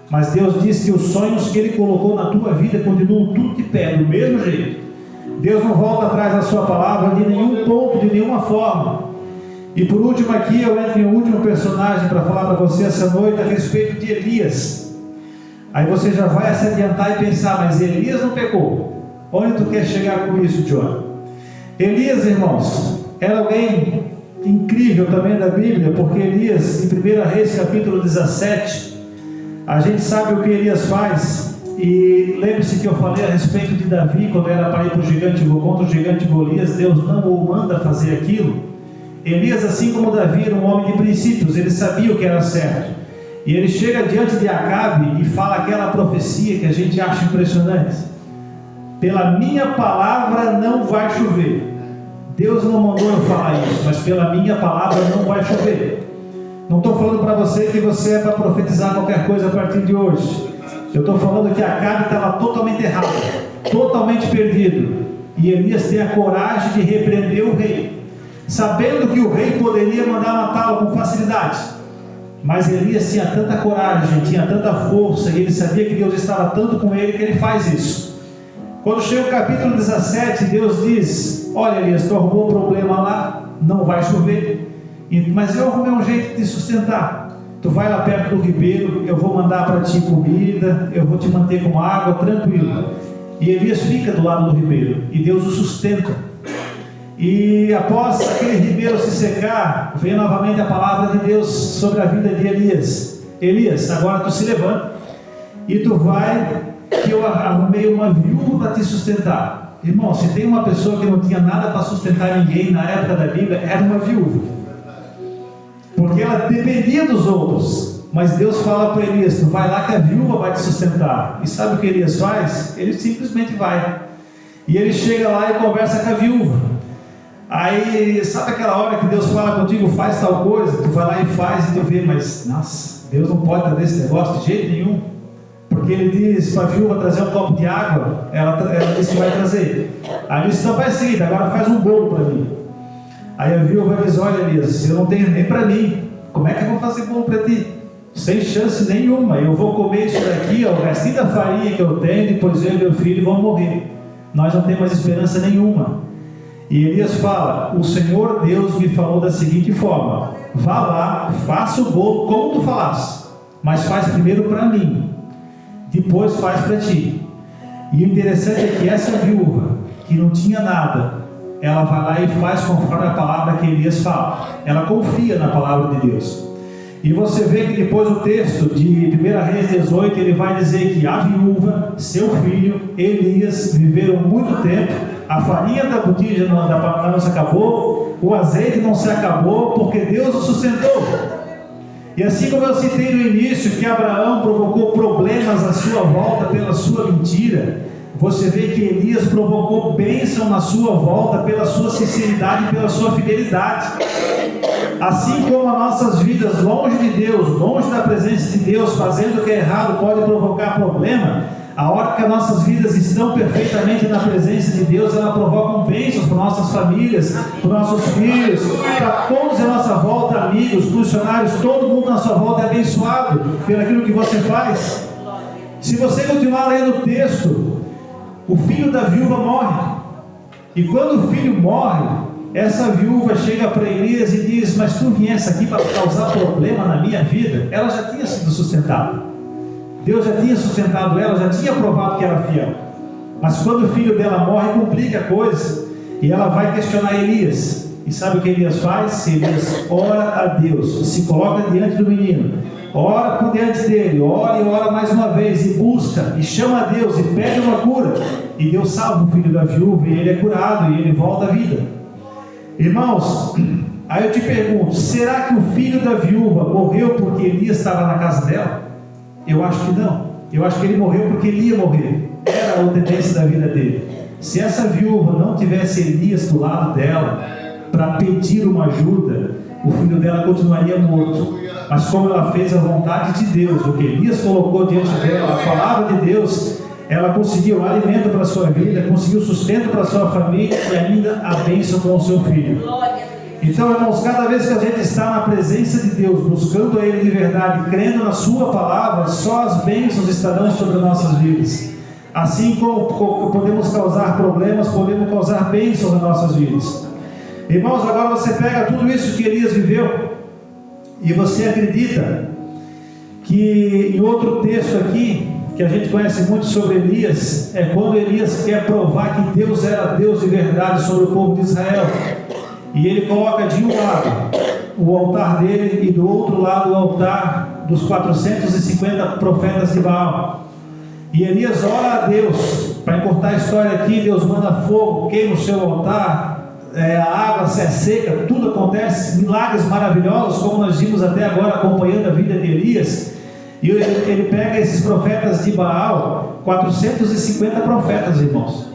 Mas Deus diz que os sonhos que Ele colocou na tua vida continuam tudo de pé, do mesmo jeito. Deus não volta atrás da sua palavra de nenhum ponto, de nenhuma forma. E por último aqui, eu entro em um último personagem para falar para você essa noite a respeito de Elias. Aí você já vai se adiantar e pensar: mas Elias não pecou. Onde tu quer chegar com isso, John? Elias, irmãos, era alguém incrível também da Bíblia, porque Elias, em 1 Reis capítulo 17, a gente sabe o que Elias faz. E lembre-se que eu falei a respeito de Davi, quando era para ir para o gigante, contra o gigante Golias, Deus não o manda fazer aquilo. Elias, assim como Davi, era um homem de princípios, ele sabia o que era certo. E ele chega diante de Acabe e fala aquela profecia que a gente acha impressionante: pela minha palavra não vai chover. Deus não mandou eu falar isso, mas pela minha palavra não vai chover. Não estou falando para você que você é para profetizar qualquer coisa a partir de hoje. Eu estou falando que Acabe estava totalmente errado, totalmente perdido, e Elias tem a coragem de repreender o rei, sabendo que o rei poderia mandar matá-lo com facilidade. Mas Elias tinha tanta coragem, tinha tanta força, e ele sabia que Deus estava tanto com ele, que ele faz isso. Quando chega o capítulo 17, Deus diz: olha Elias, tu arrumou um problema lá, não vai chover, mas eu arrumei um jeito de te sustentar. Tu vai lá perto do ribeiro, eu vou mandar para ti comida, eu vou te manter com água, tranquilo. E Elias fica do lado do ribeiro, e Deus o sustenta. E após aquele ribeiro se secar, vem novamente a palavra de Deus sobre a vida de Elias: Elias, agora tu se levanta, e tu vai, que eu arrumei uma viúva para te sustentar. Irmão, se tem uma pessoa que não tinha nada para sustentar ninguém na época da Bíblia, era uma viúva, porque ela dependia dos outros. Mas Deus fala para Elias: tu vai lá que a viúva vai te sustentar. E sabe o que Elias faz? Ele simplesmente vai, e ele chega lá e conversa com a viúva. Aí, sabe aquela hora que Deus fala contigo: faz tal coisa, tu vai lá e faz, e tu vê, mas nossa, Deus não pode fazer esse negócio de jeito nenhum. Porque ele diz para a viúva trazer um copo de água, ela disse que vai trazer. Aí ele disse: então faz o seguinte, agora faz um bolo para mim. Aí a viúva diz: olha Elias, eu não tenho nem para mim, como é que eu vou fazer bolo para ti? Sem chance nenhuma, eu vou comer isso daqui, o restinho da farinha que eu tenho, depois eu e meu filho vão morrer, nós não temos mais esperança nenhuma. E Elias fala: o Senhor Deus me falou da seguinte forma: vá lá, faça o bolo como tu falaste, mas faz primeiro para mim, depois faz para ti. E o interessante é que essa viúva, que não tinha nada, ela vai lá e faz conforme a palavra que Elias fala. Ela confia na palavra de Deus. E você vê que depois o texto de 1 Reis 18, ele vai dizer que a viúva, seu filho, Elias, viveram muito tempo. A farinha da botija não se acabou, o azeite não se acabou, porque Deus o sustentou. E assim como eu citei no início que Abraão provocou problemas à sua volta pela sua mentira, você vê que Elias provocou bênção na sua volta pela sua sinceridade e pela sua fidelidade. Assim como as nossas vidas longe de Deus, longe da presença de Deus, fazendo o que é errado, pode provocar problema, a hora que as nossas vidas estão perfeitamente na presença de Deus, elas provocam bênçãos para nossas famílias, para nossos filhos, para todos à nossa volta, amigos, funcionários, todo mundo na sua volta é abençoado pelo aquilo que você faz. Se você continuar lendo o texto, o filho da viúva morre, e quando o filho morre, essa viúva chega para Elias e diz: mas tu viesse aqui para causar problema na minha vida? Ela já tinha sido sustentada, Deus já tinha sustentado ela, já tinha provado que era fiel. Mas quando o filho dela morre, complica a coisa, e ela vai questionar Elias. E sabe o que Elias faz? Elias ora a Deus, se coloca diante do menino, ora por diante dele, ora e ora mais uma vez, e busca, e chama a Deus, e pede uma cura, e Deus salva o filho da viúva, e ele é curado, e ele volta à vida. Irmãos, aí eu te pergunto: será que o filho da viúva morreu porque Elias estava na casa dela? Eu acho que não. Eu acho que ele morreu porque ele ia morrer. Era a tendência da vida dele. Se essa viúva não tivesse Elias do lado dela para pedir uma ajuda, o filho dela continuaria morto. Mas como ela fez a vontade de Deus, o que Elias colocou diante dela, a palavra de Deus, ela conseguiu alimento para a sua vida, conseguiu sustento para a sua família e ainda a bênção com o seu filho. Então, irmãos, cada vez que a gente está na presença de Deus, buscando a Ele de verdade, crendo na sua palavra, só as bênçãos estarão sobre nossas vidas. Assim como podemos causar problemas, podemos causar bênçãos nas nossas vidas. Irmãos, agora você pega tudo isso que Elias viveu e você acredita que em outro texto aqui, que a gente conhece muito sobre Elias, é quando Elias quer provar que Deus era Deus de verdade sobre o povo de Israel. E ele coloca de um lado o altar dele e do outro lado o altar dos 450 profetas de Baal. E Elias ora a Deus. Para encurtar a história aqui, Deus manda fogo, queima o seu altar, a água se seca, tudo acontece, milagres maravilhosos, como nós vimos até agora acompanhando a vida de Elias. E ele pega esses profetas de Baal, 450 profetas, irmãos.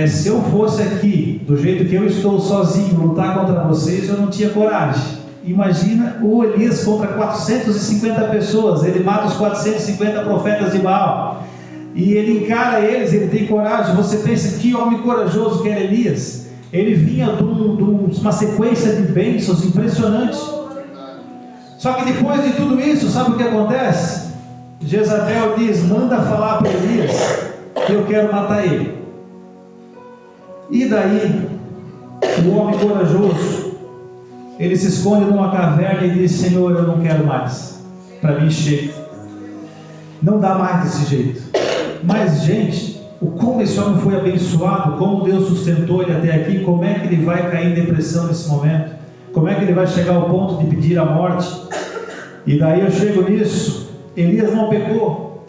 Se eu fosse aqui, do jeito que eu estou sozinho, lutar contra vocês, eu não tinha coragem. Imagina o Elias contra 450 pessoas. Ele mata os 450 profetas de Baal. E ele encara eles, ele tem coragem. Você pensa, que homem corajoso que era Elias. Ele vinha de uma sequência de bênçãos impressionante. Só que depois de tudo isso, sabe o que acontece? Jezabel diz, manda falar para Elias que eu quero matar ele. E daí, o homem corajoso, ele se esconde numa caverna e diz, Senhor, eu não quero mais, para mim chega, não dá mais desse jeito. Mas gente, como esse homem foi abençoado, como Deus sustentou ele até aqui, como é que ele vai cair em depressão nesse momento? Como é que ele vai chegar ao ponto de pedir a morte? E daí eu chego nisso. Elias não pecou,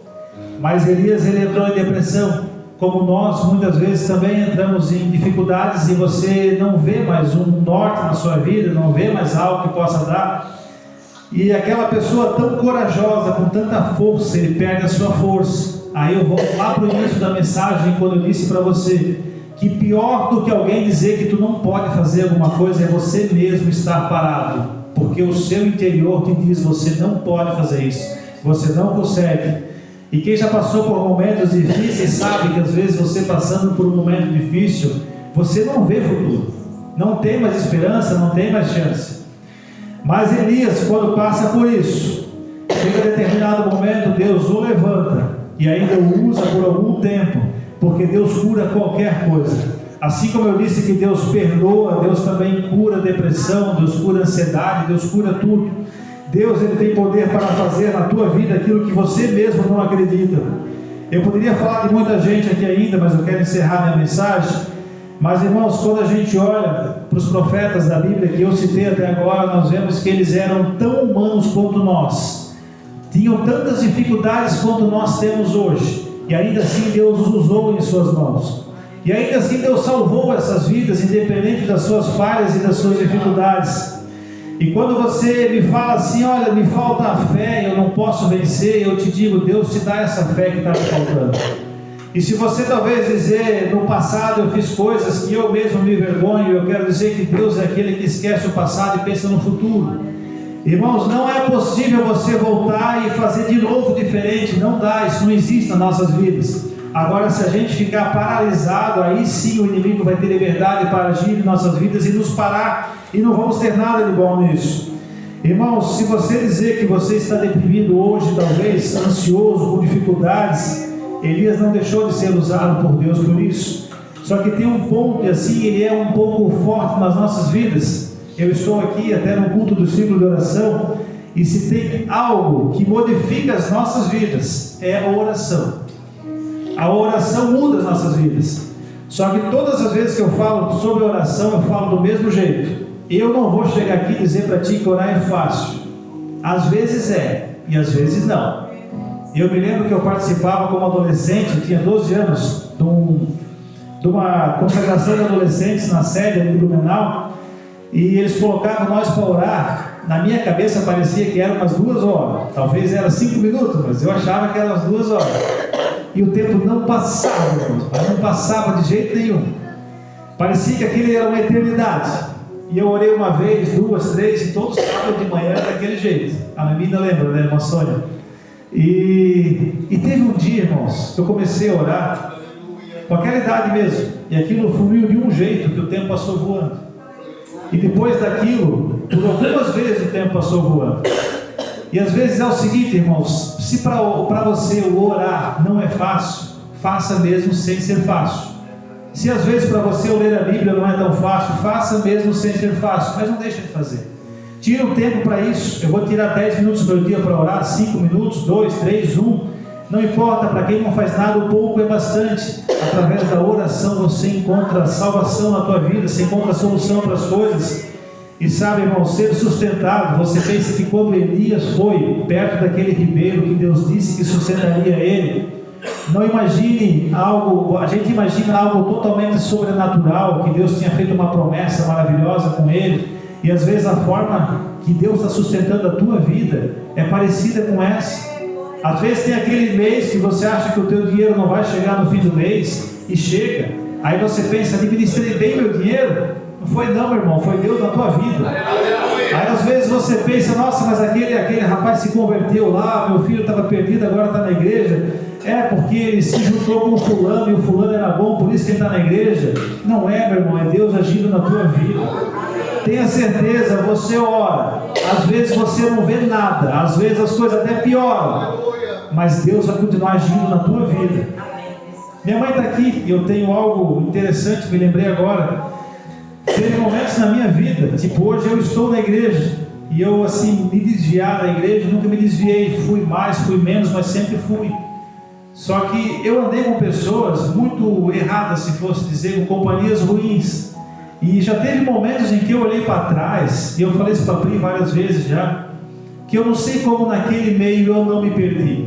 mas Elias ele entrou em depressão, como nós muitas vezes também entramos em dificuldades e você não vê mais um norte na sua vida, não vê mais algo que possa dar, e aquela pessoa tão corajosa, com tanta força, ele perde a sua força. Aí eu volto lá para o início da mensagem, quando eu disse para você que pior do que alguém dizer que tu não pode fazer alguma coisa é você mesmo estar parado, porque o seu interior te diz, você não pode fazer isso, você não consegue. E quem já passou por momentos difíceis sabe que às vezes você passando por um momento difícil, você não vê futuro, não tem mais esperança, não tem mais chance. Mas Elias, quando passa por isso, chega a determinado momento, Deus o levanta e ainda o usa por algum tempo, porque Deus cura qualquer coisa. Assim como eu disse que Deus perdoa, Deus também cura depressão, Deus cura ansiedade, Deus cura tudo. Deus ele tem poder para fazer na tua vida aquilo que você mesmo não acredita. Eu poderia falar de muita gente aqui ainda, mas eu quero encerrar minha mensagem. Mas irmãos, quando a gente olha para os profetas da Bíblia que eu citei até agora, nós vemos que eles eram tão humanos quanto nós, tinham tantas dificuldades quanto nós temos hoje, e ainda assim Deus os usou em suas mãos, e ainda assim Deus salvou essas vidas, independente das suas falhas e das suas dificuldades. E quando você me fala assim, olha, me falta a fé, eu não posso vencer, eu te digo, Deus te dá essa fé que está me faltando. E se você talvez dizer, no passado eu fiz coisas que eu mesmo me envergonho, eu quero dizer que Deus é aquele que esquece o passado e pensa no futuro. Irmãos, não é possível você voltar e fazer de novo diferente, não dá, isso não existe nas nossas vidas. Agora, se a gente ficar paralisado, aí sim o inimigo vai ter liberdade para agir em nossas vidas e nos parar, e não vamos ter nada de bom nisso. Irmãos, se você dizer que você está deprimido hoje, talvez ansioso, com dificuldades, Elias não deixou de ser usado por Deus por isso. Só que tem um ponto, e assim ele é um pouco forte nas nossas vidas. Eu estou aqui até no culto do ciclo de oração, e se tem algo que modifica as nossas vidas, é a oração. A oração muda as nossas vidas. Só que todas as vezes que eu falo sobre oração, eu falo do mesmo jeito. Eu não vou chegar aqui e dizer para ti que orar é fácil. Às vezes é, e às vezes não. Eu me lembro que eu participava como adolescente, eu tinha 12 anos, de uma consagração de adolescentes na sede ali do Blumenau, e eles colocavam nós para orar. Na minha cabeça parecia que eram umas 2 horas, talvez era 5 minutos, mas eu achava que eram umas 2 horas. E o tempo não passava, não passava de jeito nenhum. Parecia que aquilo era uma eternidade. E eu orei uma vez, 2, 3, e todo sábado de manhã daquele jeito. A minha ainda lembra, né, irmã Sônia? E teve um dia, irmãos, que eu comecei a orar com aquela idade mesmo. E aquilo fluiu de um jeito que o tempo passou voando. E depois daquilo, por algumas vezes o tempo passou voando. E às vezes é o seguinte, irmãos, se para você o orar não é fácil, faça mesmo sem ser fácil. Se às vezes para você ler a Bíblia não é tão fácil, faça mesmo sem ser fácil, mas não deixe de fazer. Tira um tempo para isso. Eu vou tirar 10 minutos do meu dia para orar, 5 minutos, 2, 3, 1. Não importa, para quem não faz nada, o pouco é bastante. Através da oração você encontra salvação na tua vida, você encontra solução para as coisas. E sabe, irmão, ser sustentado, você pensa que quando Elias foi perto daquele ribeiro que Deus disse que sustentaria ele, não imagine algo, a gente imagina algo totalmente sobrenatural, que Deus tinha feito uma promessa maravilhosa com ele, e às vezes a forma que Deus está sustentando a tua vida é parecida com essa. Às vezes tem aquele mês que você acha que o teu dinheiro não vai chegar no fim do mês, e chega, aí você pensa, administrei bem meu dinheiro. Não foi não, meu irmão, foi Deus na tua vida. Aí às vezes você pensa, nossa, mas aquele rapaz se converteu lá, meu filho estava perdido, agora está na igreja. É porque ele se juntou com o fulano, e o fulano era bom, por isso que ele está na igreja. Não é, meu irmão, é Deus agindo na tua vida. Tenha certeza, você ora, às vezes você não vê nada, às vezes as coisas até pioram, mas Deus vai continuar agindo na tua vida. Minha mãe está aqui, e eu tenho algo interessante, me lembrei agora. Teve momentos na minha vida, tipo hoje eu estou na igreja, e eu assim, me desviar da igreja, nunca me desviei, fui mais, fui menos, mas sempre fui. Só que eu andei com pessoas muito erradas, se fosse dizer, com companhias ruins, e já teve momentos em que eu olhei para trás, e eu falei isso para a Pri várias vezes já, que eu não sei como naquele meio eu não me perdi,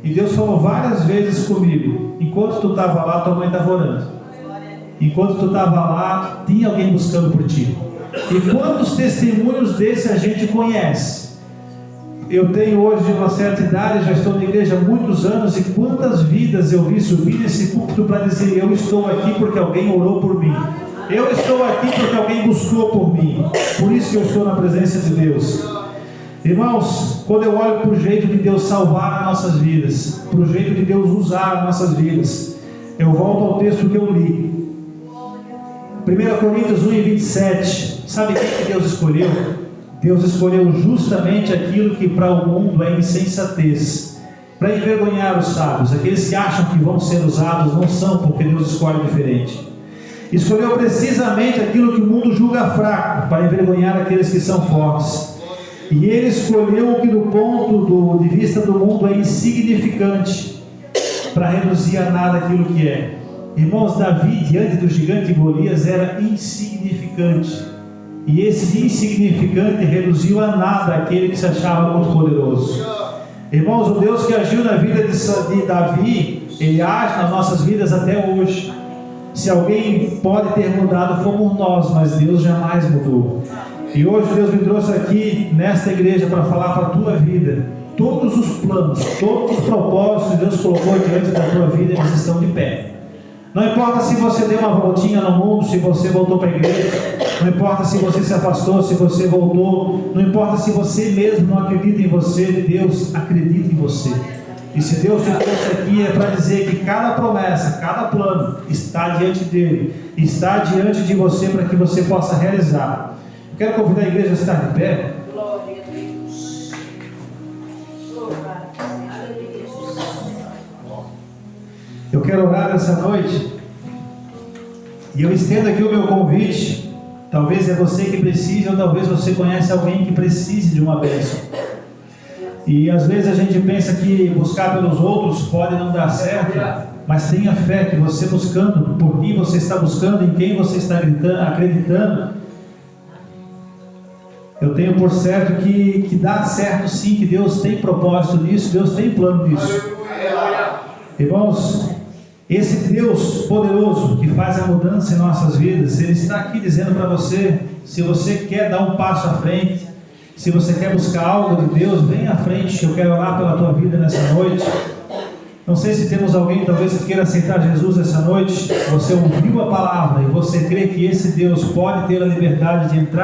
e Deus falou várias vezes comigo, enquanto tu estava lá, tua mãe estava orando. Enquanto tu estava lá, tinha alguém buscando por ti. E quantos testemunhos desse a gente conhece? Eu tenho hoje uma certa idade, já estou na igreja há muitos anos, e quantas vidas eu vi subir nesse púlpito para dizer, eu estou aqui porque alguém orou por mim. Eu estou aqui porque alguém buscou por mim. Por isso que eu estou na presença de Deus. Irmãos, quando eu olho para o jeito de Deus salvar as nossas vidas, para o jeito de Deus usar as nossas vidas, eu volto ao texto que eu li. 1 Coríntios 1:27, sabe quem que Deus escolheu? Deus escolheu justamente aquilo que para o mundo é insensatez, para envergonhar os sábios. Aqueles que acham que vão ser usados não são, porque Deus escolhe diferente. Escolheu precisamente aquilo que o mundo julga fraco, para envergonhar aqueles que são fortes. E Ele escolheu o que do ponto de vista do mundo é insignificante, para reduzir a nada aquilo que é. Irmãos, Davi, diante do gigante Golias, era insignificante. E esse insignificante reduziu a nada aquele que se achava muito poderoso. Irmãos, o Deus que agiu na vida de Davi, Ele age nas nossas vidas até hoje. Se alguém pode ter mudado, fomos nós, mas Deus jamais mudou. E hoje Deus me trouxe aqui, nesta igreja, para falar para a tua vida. Todos os planos, todos os propósitos que Deus colocou diante da tua vida, eles estão de pé. Não importa se você deu uma voltinha no mundo, se você voltou para a igreja, não importa se você se afastou, se você voltou, não importa se você mesmo não acredita em você, Deus acredita em você. E se Deus te trouxe aqui é para dizer que cada promessa, cada plano está diante dele, está diante de você para que você possa realizar. Eu quero convidar a igreja a estar de pé. Eu quero orar essa noite, e eu estendo aqui o meu convite. Talvez é você que precise, ou talvez você conhece alguém que precise de uma bênção. E às vezes a gente pensa que buscar pelos outros pode não dar certo, mas tenha fé que você buscando, por quem você está buscando, em quem você está acreditando, eu tenho por certo que dá certo sim, que Deus tem propósito nisso, Deus tem plano nisso. Irmãos, esse Deus poderoso que faz a mudança em nossas vidas, Ele está aqui dizendo para você, se você quer dar um passo à frente, se você quer buscar algo de Deus, vem à frente, eu quero orar pela tua vida nessa noite. Não sei se temos alguém talvez que queira aceitar Jesus essa noite. Você ouviu a palavra e você crê que esse Deus pode ter a liberdade de entrar